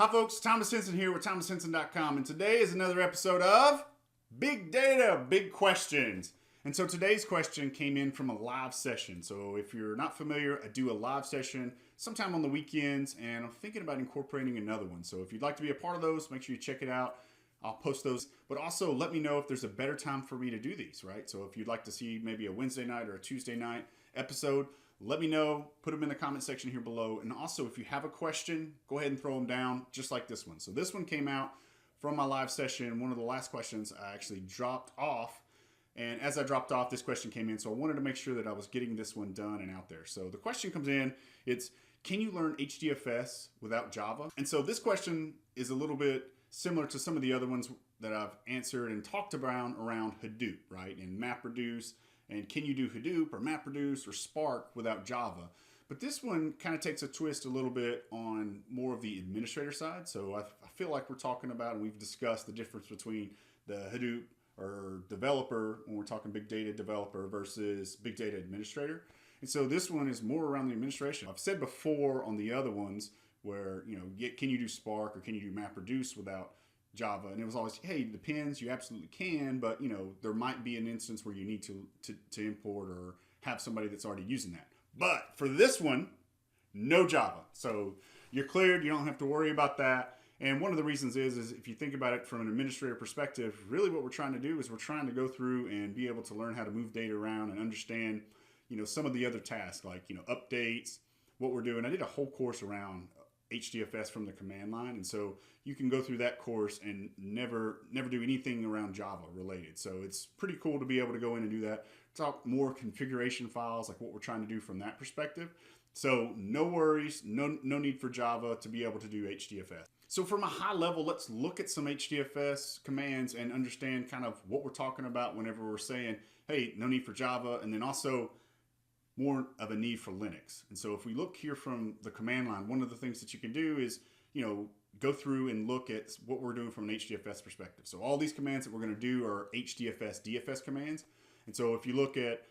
Hi folks, Thomas Henson here with thomashenson.com, and today is another episode of Big Data, Big Questions. And so today's question came in from a live session. So if you're not familiar, I do a live session sometime on the weekends, and I'm thinking about incorporating another one. So if you'd like to be a part of those, make sure you check it out. I'll post those, but also let me know if there's a better time for me to do these, right? So if you'd like to see maybe a Wednesday night or a Tuesday night episode, let me know, put them in the comment section here below. And also if you have a question, go ahead and throw them down just like this one. So this one came out from my live session. One of the last questions I actually dropped off. And as I dropped off, this question came in. So I wanted to make sure that I was getting this one done and out there. So the question comes in, it's, can you learn HDFS without Java? And so this question is a little bit similar to some of the other ones that I've answered and talked about around Hadoop, right? And MapReduce, and can you do Hadoop or MapReduce or Spark without Java? But this one kind of takes a twist a little bit on more of the administrator side. So I feel like we're talking about, and we've discussed the difference between the Hadoop or developer when we're talking big data developer versus big data administrator. And so this one is more around the administration. I've said before on the other ones where, can you do Spark or can you do MapReduce without Java? And it was always, hey, it depends, you absolutely can, but there might be an instance where you need to import or have somebody that's already using that. But for this one, no Java. So you're cleared, you don't have to worry about that. And one of the reasons is if you think about it from an administrator perspective, really what we're trying to do is we're trying to go through and be able to learn how to move data around and understand, some of the other tasks like, updates, what we're doing. I did a whole course around HDFS from the command line, and so you can go through that course and never do anything around Java related. So it's pretty cool to be able to go in and do that. Talk more configuration files, like what we're trying to do from that perspective. So no worries, no need for Java to be able to do HDFS. So from a high level, let's look at some HDFS commands and understand kind of what we're talking about whenever we're saying, hey, no need for Java, and then also more of a need for Linux. And so if we look here from the command line, one of the things that you can do is, go through and look at what we're doing from an HDFS perspective. So all these commands that we're going to do are HDFS DFS commands. And so if you look at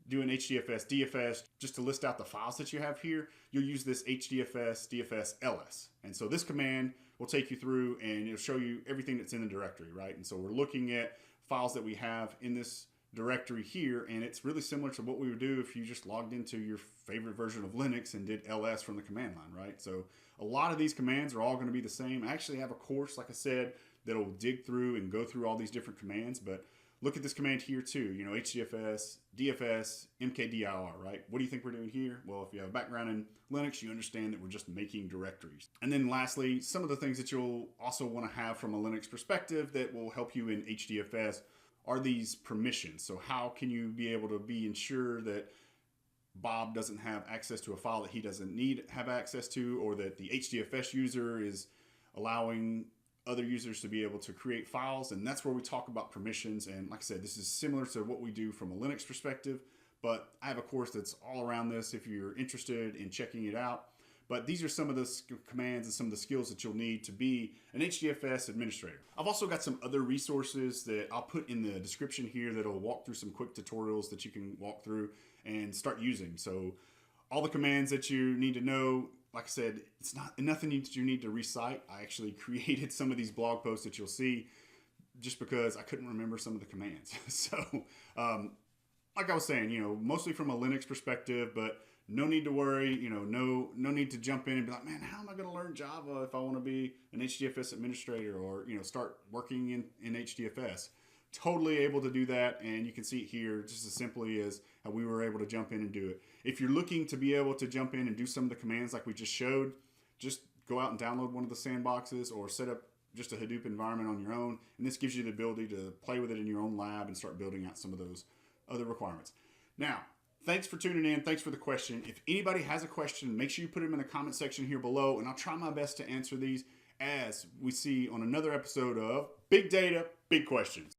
doing HDFS DFS, just to list out the files that you have here, you'll use this HDFS DFS ls. And so this command will take you through and it'll show you everything that's in the directory, right? And so we're looking at files that we have in this directory here, and it's really similar to what we would do if you just logged into your favorite version of Linux and did ls from the command line, right? So a lot of these commands are all going to be the same. I actually have a course, like I said, that'll dig through and go through all these different commands, but look at this command here too, HDFS, DFS, mkdir, right? What do you think we're doing here? Well, if you have a background in Linux, you understand that we're just making directories. And then lastly, some of the things that you'll also want to have from a Linux perspective that will help you in HDFS are these permissions. So how can you be able to be ensured that Bob doesn't have access to a file that he doesn't need to have access to, or that the HDFS user is allowing other users to be able to create files? And that's where we talk about permissions. And like I said, this is similar to what we do from a Linux perspective, but I have a course that's all around this if you're interested in checking it out. But these are some of the commands and some of the skills that you'll need to be an HDFS administrator. I've also got some other resources that I'll put in the description here that'll walk through some quick tutorials that you can walk through and start using. So all the commands that you need to know, like I said, it's nothing that you need to recite. I actually created some of these blog posts that you'll see just because I couldn't remember some of the commands. So like I was saying, mostly from a Linux perspective, but no need to worry, no need to jump in and be like, man, how am I going to learn Java if I want to be an HDFS administrator or, start working in HDFS? Totally able to do that, and you can see it here just as simply as how we were able to jump in and do it. If you're looking to be able to jump in and do some of the commands like we just showed, just go out and download one of the sandboxes or set up just a Hadoop environment on your own, and this gives you the ability to play with it in your own lab and start building out some of those other requirements. Now, thanks for tuning in. Thanks for the question. If anybody has a question, make sure you put them in the comment section here below, and I'll try my best to answer these as we see on another episode of Big Data, Big Questions.